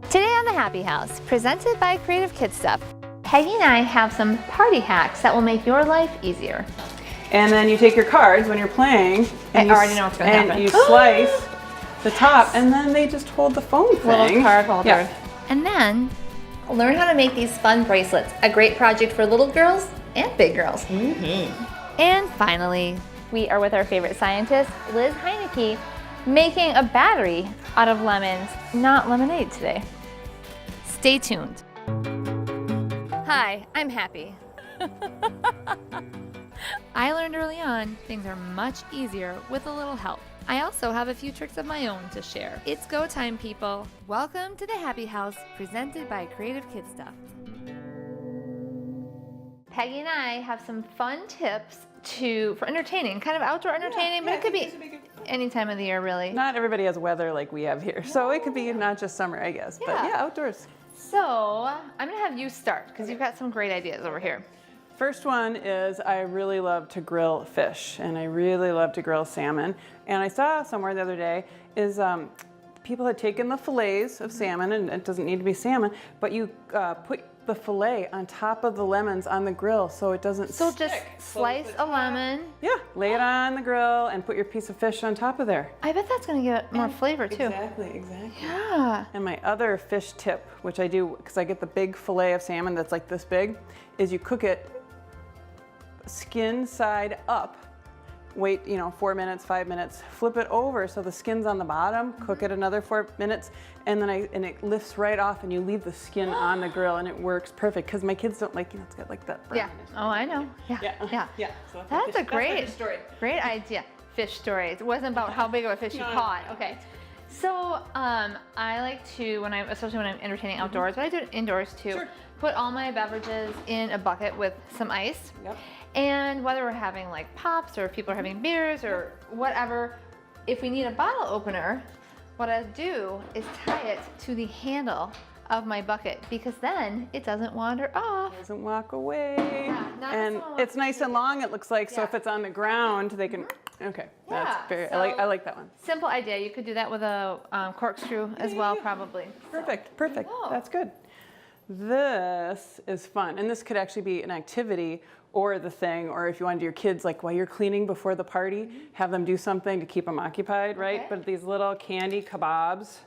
Today on the Happy House, presented by Creative Kid Stuff, Peggy and I have some party hacks that will make your life easier. And then you take your cards when you're playing. And I already know what's going to happen. And you slice the top, and then they just hold the phone thing. Little card holder. Yeah. And then learn how to make these fun bracelets. A great project for little girls and big girls. And finally, we are with our favorite scientist, Liz Heineke, making a battery out of lemons, not lemonade today. Stay tuned. Hi, I'm Happy. I learned early on things are much easier with a little help. I also have a few tricks of my own to share. It's go time, people. Welcome to the Happy House, presented by Creative Kid Stuff. Peggy and I have some fun tips for entertaining, kind of outdoor entertaining, but it could be any time of the year, really. Not everybody has weather like we have here, so it could be not just summer, I guess. But yeah, outdoors. So I'm gonna have you start because you've got some great ideas over here. First one is I really love to grill fish, and I really love to grill salmon. And I saw somewhere the other day is people had taken the fillets of salmon, and it doesn't need to be salmon, but you put the fillet on top of the lemons on the grill so it doesn't stick. So just slice a lemon. Yeah, lay it on the grill and put your piece of fish on top of there. I bet that's gonna give it more flavor too. Exactly. Yeah. And my other fish tip, which I do because I get the big fillet of salmon that's like this big, is you cook it skin side up. Wait, 4 minutes, 5 minutes, flip it over so the skin's on the bottom, cook it another 4 minutes, and then it lifts right off and you leave the skin on the grill and it works perfect because my kids don't like, it's got like that brown. Yeah. Oh, I know. Yeah. So That's a great story. Great idea. Fish story. It wasn't about how big of a fish you caught. Okay. So I like to, especially when I'm entertaining outdoors, but I do it indoors too, put all my beverages in a bucket with some ice. Yep. And whether we're having like pops or if people are having beers or whatever, if we need a bottle opener, what I do is tie it to the handle of my bucket because then it doesn't wander off. It doesn't walk away. Yeah, and it's nice and long, it looks like, so if it's on the ground, they can, that's very, I like that one. Simple idea. You could do that with a corkscrew as well, probably. Perfect. That's good. This is fun, and this could actually be an activity or the thing, or if you want to do your kids, like while you're cleaning before the party, have them do something to keep them occupied, right? Okay. But these little candy kebabs,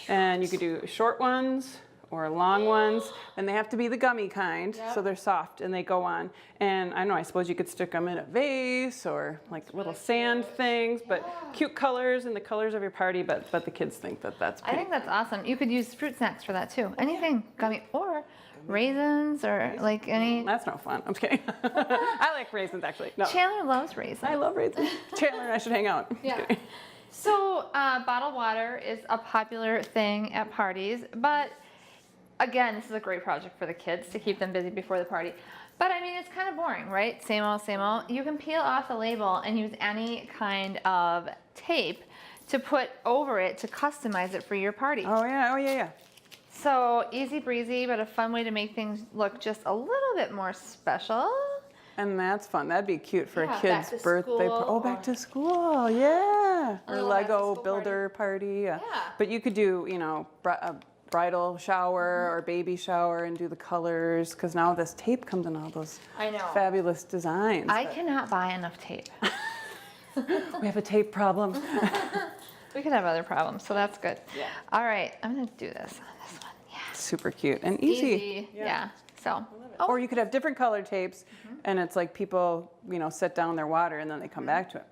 and you could do short ones or long ones, and they have to be the gummy kind, so they're soft and they go on. And I don't know, I suppose you could stick them in a vase or like little sand things, but cute colors and the colors of your party, but the kids think that's pretty. I think that's awesome. You could use fruit snacks for that too. Anything gummy or raisins or like any. That's no fun. I'm just kidding. I like raisins actually. No. Chandler loves raisins. I love raisins. Chandler and I should hang out. Yeah. So bottled water is a popular thing at parties, but again, this is a great project for the kids to keep them busy before the party. But I mean, it's kind of boring, right? Same old, same old. You can peel off the label and use any kind of tape to put over it to customize it for your party. Oh yeah. So easy breezy, but a fun way to make things look just a little bit more special. And that's fun. That'd be cute for a kid's back to birthday. school Back to school, yeah. Or Lego back-to-school builder party. Yeah. But you could do, a bridal shower or baby shower and do the colors, because now this tape comes in all those fabulous designs. I cannot buy enough tape. We have a tape problem. We could have other problems, so that's good. Yeah. All right, I'm gonna do this on this one. Yeah. Super cute and easy. Yeah. So. Or you could have different colored tapes, and it's like people, set down their water and then they come back to it.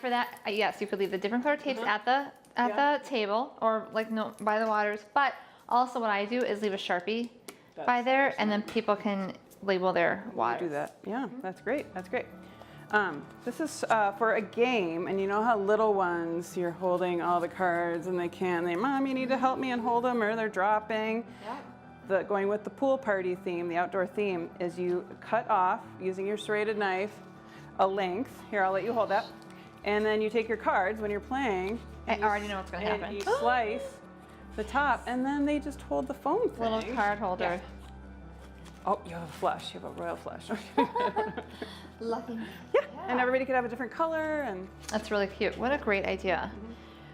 For that, yes, you could leave the different colored tapes at the table or by the waters. But also, what I do is leave a Sharpie by there, and then people can label their water. Do that. Yeah, that's great. This is for a game, and you know how little ones, you're holding all the cards and Mom, you need to help me and hold them, or they're dropping. Yeah. Going with the pool party theme, the outdoor theme, is you cut off, using your serrated knife, a length. Here, I'll let you hold that. And then you take your cards when you're playing. I already know what's going to happen. And you slice the top, and then they just hold the phone thing. Little card holder. Yeah. Oh, you have a flush. You have a royal flush. Lucky me. Yeah, and everybody could have a different color. And that's really cute. What a great idea.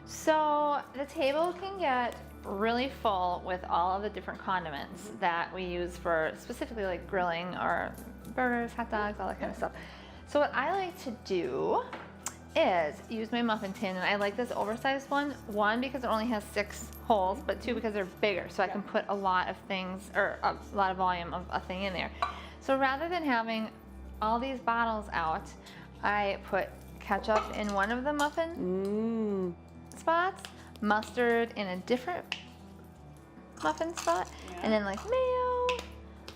So the table can get really full with all of the different condiments that we use for specifically like grilling or burgers, hot dogs, all that kind of stuff. So what I like to do is use my muffin tin, and I like this oversized one because it only has 6 holes, but 2 because they're bigger, so I can put a lot of things, or a lot of volume of a thing in there. So rather than having all these bottles out, I put ketchup in one of the muffin spots, mustard in a different muffin spot, and then like mayo,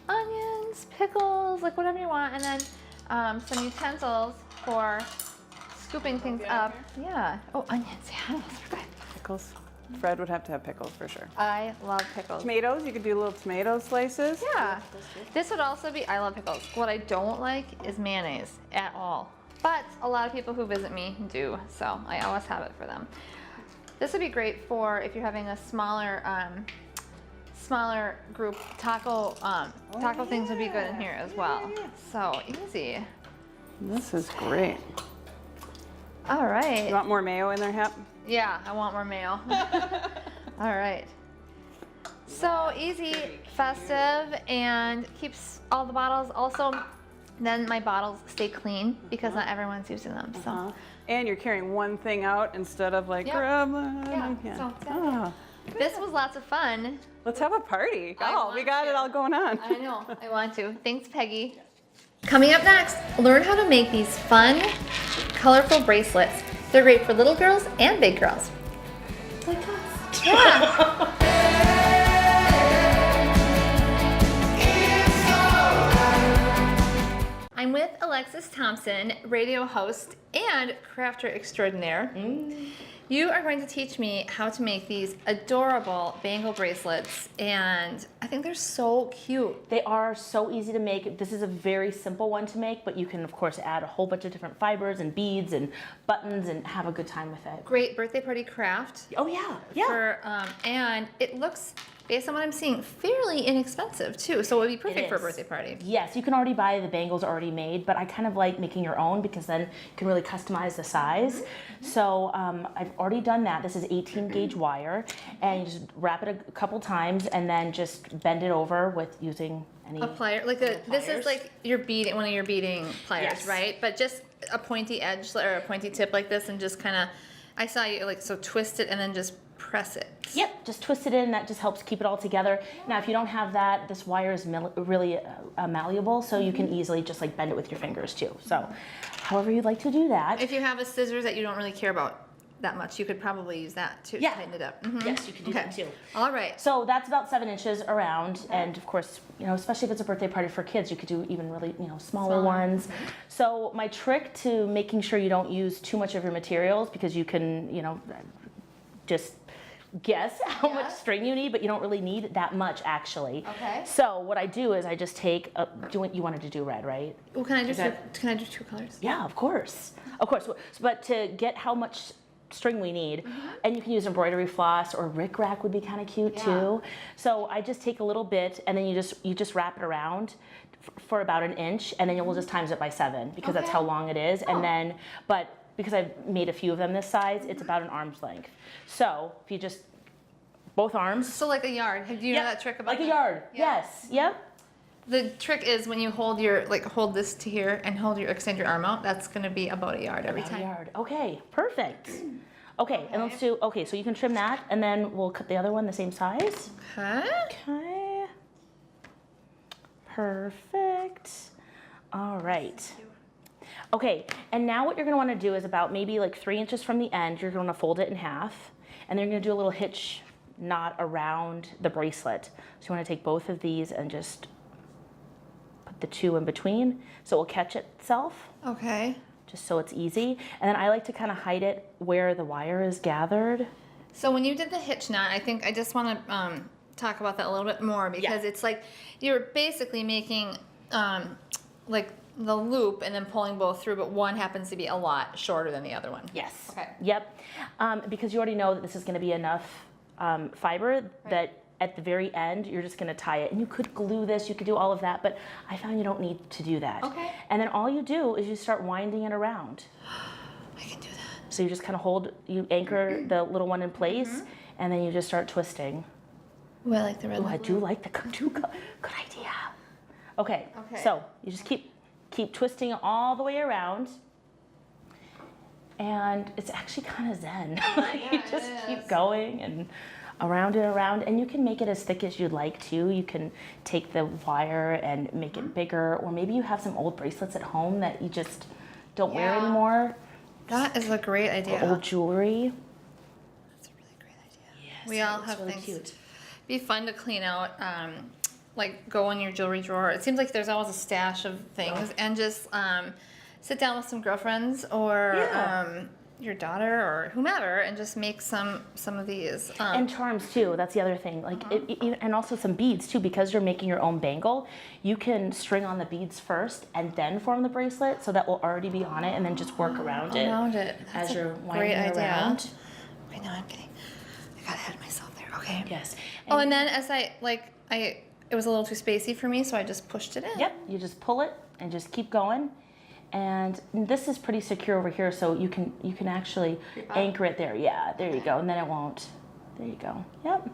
onions, pickles, like whatever you want, and then some utensils for scooping things up. Yeah. Oh, onions. Yeah, those are good. Pickles. Fred would have to have pickles for sure. I love pickles. Tomatoes, you could do little tomato slices. Yeah. This would also be, I love pickles. What I don't like is mayonnaise at all. But a lot of people who visit me do, so I always have it for them. This would be great for if you're having a smaller group. Taco things would be good in here as well. So easy. This is great. All right. You want more mayo in there, Hap? Yeah, I want more mayo. All right. So easy, festive, and keeps all the bottles. Also, then my bottles stay clean because not everyone's using them. So. And you're carrying one thing out instead of like, Yep. grab that. Yeah. So this was lots of fun. Let's have a party. I Oh, we want got to. it all going on. I know. I want to. Thanks, Peggy. Coming up next, learn how to make these fun, colorful bracelets. They're great for little girls and big girls. Like us. Yeah. I'm with Alexis Thompson, radio host and crafter extraordinaire. You are going to teach me how to make these adorable bangle bracelets, and I think they're so cute. They are so easy to make. This is a very simple one to make, but you can of course add a whole bunch of different fibers and beads and buttons and have a good time with it. Great birthday party craft. Oh yeah, yeah. And it looks, based on what I'm seeing, fairly inexpensive too, so it would be perfect for a is. birthday party. Yes, you can already buy the bangles already made, but I kind of like making your own because then you can really customize the size. So I've already done that. This is 18 gauge wire, and you just wrap it a couple times and then just bend it over with using any A plier, like this is pliers. like your beading, one of your beading pliers, Yes. right? But just a pointy edge or a pointy tip like this, and just kind of, I saw you like, so twist it and then just press it. Yep, just twist it in. That just helps keep it all together. Now, if you don't have that, this wire is really malleable, so you can easily just like bend it with your fingers too. So, however you'd like to do that. If you have a scissors that you don't really care about that much, you could probably use that to Yeah. tighten it up. Yes, you can do that too. All right. So that's about 7 inches around, and of course, you know, especially if it's a birthday party for kids, you could do even really, you know, smaller ones. So my trick to making sure you don't use too much of your materials, because you can, you know, just guess how much string you need, but you don't really need that much actually. Okay. So what I do is I just take you wanted to do red, right? Well, can I do two colors? Yeah, of course. Of course. But to get how much string we need, and you can use embroidery floss, or rickrack would be kind of cute too. So I just take a little bit, and then you just wrap it around for about 1 inch, and then you'll just times it by 7 because that's how long it is. And then, but because I've made a few of them this size, it's about an arm's length. So if you just both arms. So like a yard. Do you know that trick about like a yard? Yeah. Yes. Yep. The trick is when you hold hold this to here and extend your arm out, that's going to be about a yard every time. A yard. Okay, perfect. Okay, and let's do, so you can trim that, and then we'll cut the other one the same size. Okay. Okay. Perfect. All right. Okay, and now what you're gonna wanna do is about maybe like 3 inches from the end, you're gonna fold it in half, and then you're gonna do a little hitch knot around the bracelet. So you wanna take both of these and just put the 2 in between, so it will catch itself. Okay. Just so it's easy. And then I like to kind of hide it where the wire is gathered. So when you did the hitch knot, I think I just want to talk about that a little bit more, because it's like you're basically making like the loop and then pulling both through, but one happens to be a lot shorter than the other one. Yes. Okay. Yep. Because you already know that this is going to be enough fiber that at the very end, you're just going to tie it. And you could glue this, you could do all of that, but I found you don't need to do that. Okay. And then all you do is you start winding it around. I can do that. So you just kind of you anchor the little one in place, and then you just start twisting. Ooh, I like the red. Oh, I do like the good idea. Okay, Okay. so you just keep twisting all the way around, and it's actually kind of zen. You just keep going and around, and you can make it as thick as you'd like to. You can take the wire and make it bigger, or maybe you have some old bracelets at home that you just don't wear anymore. That is a great idea. Or old jewelry. That's a really great idea. Yes, We all it's have really things. cute. Be fun to clean out. Like go in your jewelry drawer. It seems like there's always a stash of things, and just sit down with some girlfriends or your daughter or whomever, and just make some of these. And charms too. That's the other thing. Like, and also some beads too, because you're making your own bangle. You can string on the beads first and then form the bracelet, so that will already be on it, and then just work around it That's as a you're great winding idea. around. Okay, now I'm getting. I got ahead of myself there. Okay. Yes. Oh, and then as it was a little too spacey for me, so I just pushed it in. Yep. You just pull it and just keep going. And this is pretty secure over here, so you can actually anchor it there. Yeah, there you go. And then it won't. There you go. Yep.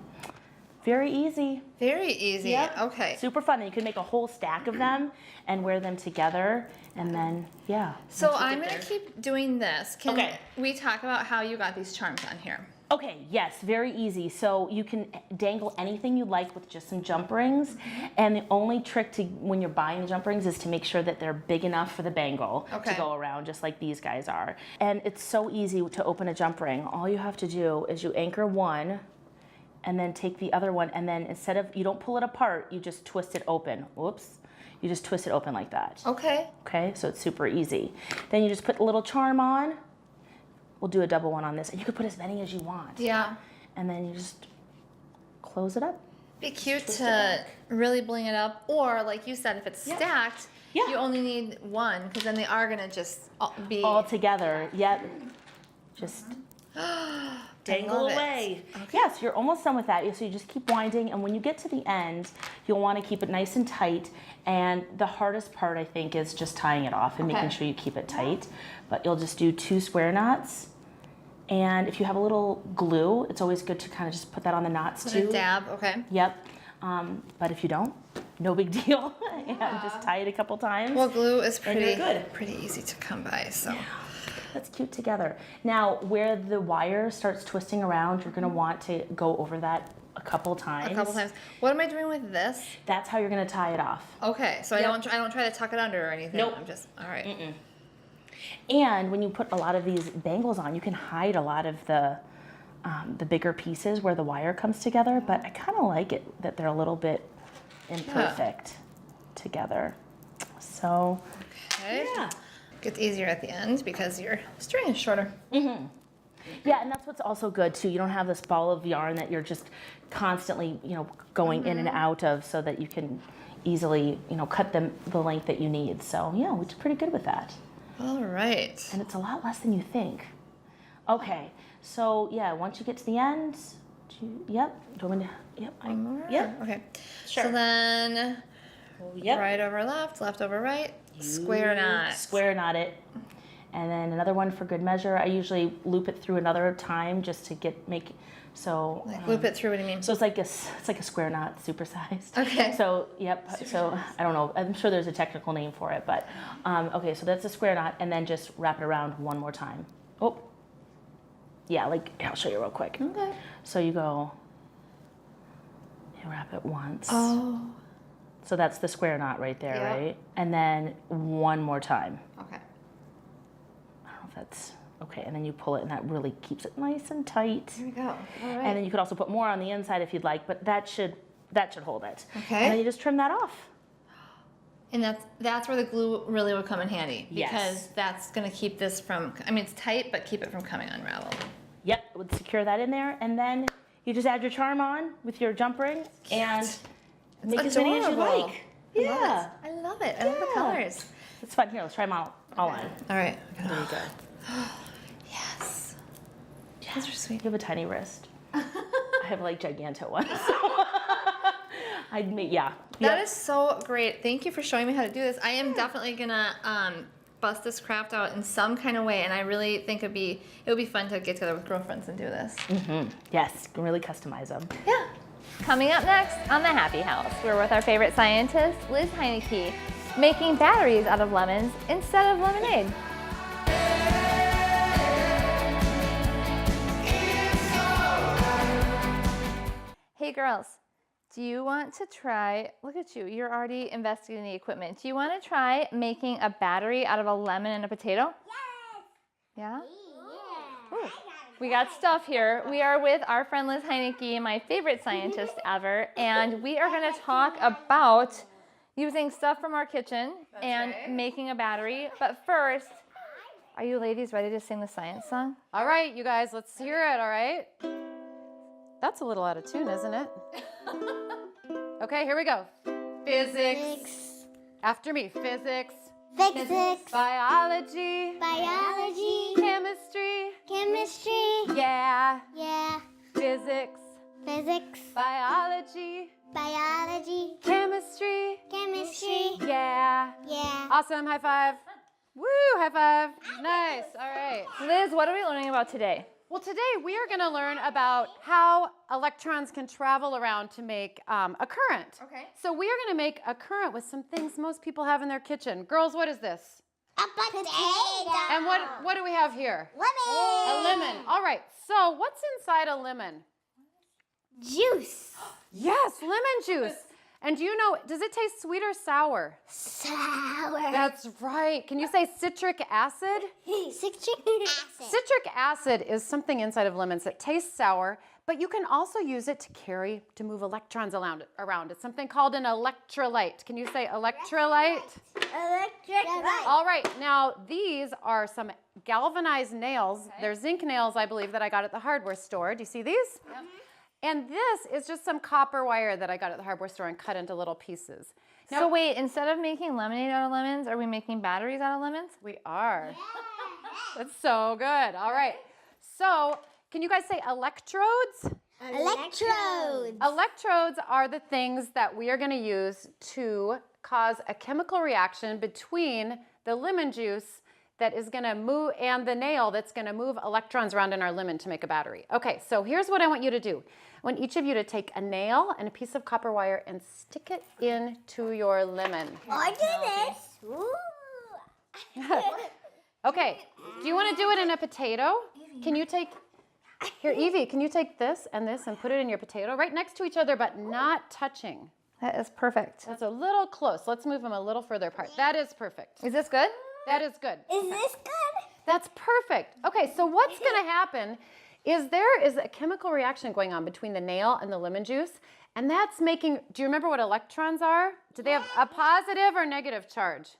Very easy. Very easy. Yep. Okay. Super fun. And you can make a whole stack of them and wear them together. And then, yeah. So once you I'm get gonna there. keep doing this. Can Okay. we talk about how you got these charms on here? Okay, yes, very easy. So you can dangle anything you like with just some jump rings. And the only trick to when you're buying the jump rings is to make sure that they're big enough for the bangle Okay. to go around, just like these guys are. And it's so easy to open a jump ring. All you have to do is you anchor one and then take the other one, and then instead of, you don't pull it apart, you just twist it open. Whoops. You just twist it open like that. Okay. Okay, so it's super easy. Then you just put a little charm on. We'll do a double one on this, and you can put as many as you want. Yeah. And then you just close it up. Be cute twist it to back. really bling it up, or like you said, if it's stacked, Yeah. you only need one, because then they are gonna just be. All together, yep. Just dangle love it. away. Yes, you're almost done with that. So you just keep winding, and when you get to the end, you'll want to keep it nice and tight. And the hardest part, I think, is just tying it off and making sure you keep it tight. But you'll just do 2 square knots. And if you have a little glue, it's always good to kind of just put that on the knots Put too. a dab. Okay. Yep. But if you don't, no big deal. And just tie it a couple times. Well, glue is And you're pretty good. pretty easy to come by. So. That's cute together. Now, where the wire starts twisting around, you're gonna want to go over that a couple times. A couple times. What am I doing with this? That's how you're gonna tie it off. Okay, so Yep. I don't try to tuck it under or anything. Nope. I'm just all right. And when you put a lot of these bangles on, you can hide a lot of the bigger pieces where the wire comes together. But I kind of like it that they're a little bit imperfect together. So Okay. yeah. Gets easier at the end because your string is shorter. Yeah, and that's what's also good too. You don't have this ball of yarn that you're just constantly, going in and out of, so that you can easily, cut the length that you need. So yeah, we're pretty good with that. All right. And it's a lot less than you think. Okay, so yeah, once you get to the end, yep, do you want me to, yep, One more? yep, Okay. Sure. So then yep. right over left, left over right, square knot. Square knot it. And then another one for good measure. I usually loop it through another time just to so. Like loop it through. What do you mean? So it's like a square knot, supersized. Okay. So yep. So I don't know. I'm sure there's a technical name for it, but okay. So that's a square knot, and then just wrap it around one more time. Oh. Yeah. I'll show you real quick. Okay. So you wrap it once. Oh. So that's the square knot right there, Yep. right? And then one more time. Okay. I don't know if that's okay. And then you pull it, and that really keeps it nice and tight. Here we go. All right. And then you could also put more on the inside if you'd like, but that should hold it. Okay. And then you just trim that off. And that's where the glue really would come in handy, Yes. because that's going to keep this from. I mean, it's tight, but keep it from coming unraveled. Yep, it would secure that in there, and then you just add your charm on with your jump ring and make as many as you adorable. like. I love it. I love the Yeah. colors. It's fun. Here, let's try them all on. All right. There you go. Yes. Those are sweet. You have a tiny wrist. I have giganto ones. Yeah. That is so great. Thank you for showing me how to do this. I am definitely gonna bust this craft out in some kind of way, and I really think it would be fun to get together with girlfriends and do this. Yes, can really customize them. Yeah. Coming up next on the Happy House, we're with our favorite scientist, Liz Heineke, making batteries out of lemons instead of lemonade. Hey girls, do you want to try, look at you, you're already investigating the equipment. Do you want to try making a battery out of a lemon and a potato? Yes. Yeah? Yeah. Ooh. We got stuff here. We are with our friend Liz Heineke, my favorite scientist ever, and we are going to talk about using stuff from our kitchen and making a battery. But first, are you ladies ready to sing the science song? All right, you guys, let's hear it, all right? That's a little out of tune, isn't it? Okay, here we go. Physics. After me, physics. Physics. Biology. Biology. Chemistry. Chemistry. Yeah. Yeah. Physics. Physics. Biology. Biology. Chemistry. Chemistry. Yeah. Yeah. Awesome, high five. Woo, high five. Nice, all right. Liz, what are we learning about today? Well, today we are going to learn about how electrons can travel around to make a current. Okay. So we are going to make a current with some things most people have in their kitchen. Girls, what is this? A potato. And what do we have here? Lemon. A lemon. All right. So what's inside a lemon? Juice. Yes, lemon juice. And do you know, does it taste sweet or sour? Sour. That's right. Can you say citric acid? Citric acid. Citric acid is something inside of lemons that tastes sour, but you can also use it to move electrons around. It's something called an electrolyte. Can you say electrolyte? Electric light. All right, now these are some galvanized nails. They're zinc nails, I believe, that I got at the hardware store. Do you see these? Yep. And this is just some copper wire that I got at the hardware store and cut into little pieces. So wait, instead of making lemonade out of lemons, are we making batteries out of lemons? We are. That's so good. All right. So can you guys say electrodes? Electrodes. Electrodes are the things that we are going to use to cause a chemical reaction between the lemon juice that is going to move and the nail that's going to move electrons around in our lemon to make a battery. Okay, so here's what I want you to do. I want each of you to take a nail and a piece of copper wire and stick it into your lemon. I do this. Ooh. Okay, do you want to do it in a potato? Can you take, here Evie, can you take this and put it in your potato right next to each other but not touching? That is perfect. That's a little close. Let's move them a little further apart. That is perfect. Is this good? That is good. Is this good? That's perfect. Okay, so what's going to happen is there is a chemical reaction going on between the nail and the lemon juice, and that's making, do you remember what electrons are? Do they have a positive or negative charge?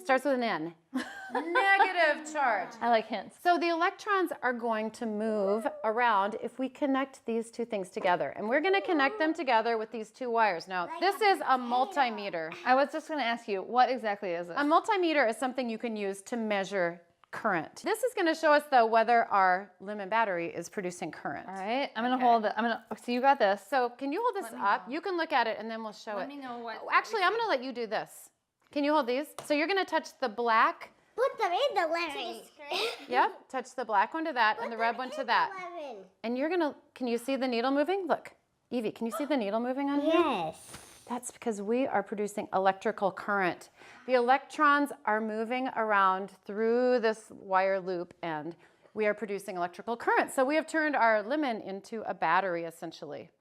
Starts with an N. Negative charge. I like hints. So the electrons are going to move around if we connect these two things together. And we're going to connect them together with these two wires. Now, this is a multimeter. I was just going to ask you, what exactly is it? A multimeter is something you can use to measure current. This is going to show us, though, whether our lemon battery is producing current. All right, I'm going to hold it. So you got this. So can you hold this up? You can look at it, and then we'll show it. Let me know what. Actually, I'm going to let you do this. Can you hold these? So you're going to touch the black. Put them in the lemon. Yep, touch the black one to that and the red one to that. And you're going to, can you see the needle moving? Look, Evie, can you see the needle moving on here? Yes. That's because we are producing electrical current. The electrons are moving around through this wire loop and we are producing electrical current. So we have turned our lemon into a battery essentially.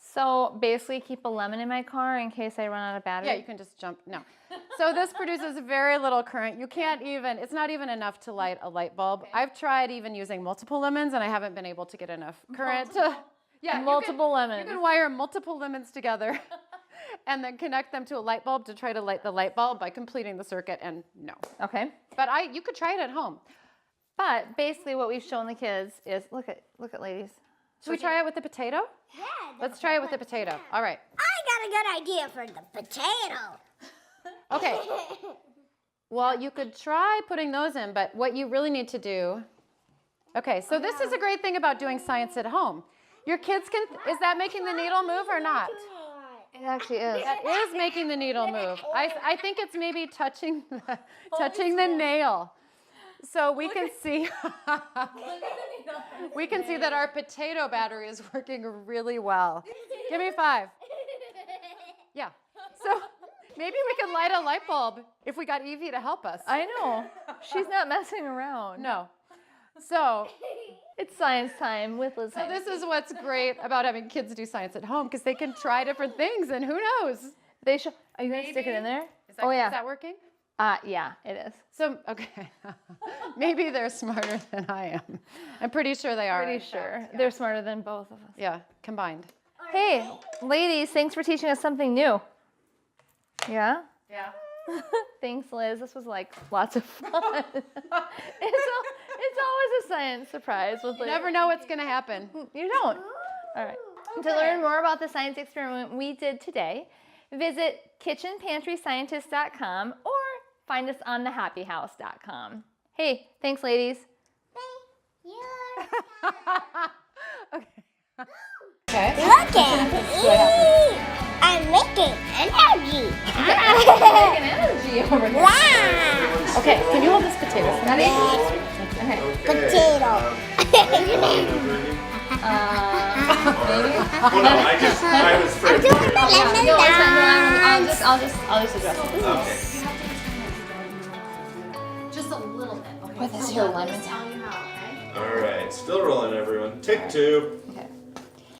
So basically keep a lemon in my car in case I run out of battery? Yeah, you can just jump, no. So this produces very little current. You can't even, it's not even enough to light a light bulb. Okay. I've tried even using multiple lemons and I haven't been able to get enough current. Multiple lemons. You can wire multiple lemons together and then connect them to a light bulb to try to light the light bulb by completing the circuit and no. Okay. But you could try it at home. But basically what we've shown the kids is, look at ladies. Should we try it with the potato? Yeah. Let's try it with the potato. All right. I got a good idea for the potato. Okay. Well, you could try putting those in, but what you really need to do, okay, so this is a great thing about doing science at home. Your kids can, is that making the needle move or not? It actually is. That is making the needle move. I think it's maybe touching the nail. So we can see we can see that our potato battery is working really well. Give me 5. Yeah. So maybe we could light a light bulb if we got Evie to help us. I know. She's not messing around. No. So It's science time with Liz. So this is what's great about having kids do science at home, because they can try different things, and who knows? They should. Are you gonna stick it in there? Is that, Oh yeah. Is that working? Yeah, it is. So, okay. Maybe they're smarter than I am. I'm pretty sure they are. Pretty sure they're smarter than both of us. Yeah, combined. Hey, ladies, thanks for teaching us something new. Yeah. Yeah. Thanks, Liz. This was like lots of fun. It's always a science surprise with Liz. You never know what's going to happen. You don't. All right. To learn more about the science experiment we did today, visit kitchenpantryscientist.com or find us on thehappyhouse.com. Hey, thanks, ladies. Okay. Look at me. I'm making energy. Making energy over here. Wow. Okay, can you hold this potato for me? Okay. Potato. Maybe. Oh no, I was I'm afraid. doing the lemon No, it's fine. No, dance. I'll just address it. Okay. Just a little bit. Okay. With this here lemon. All right, still rolling, everyone. Take 2.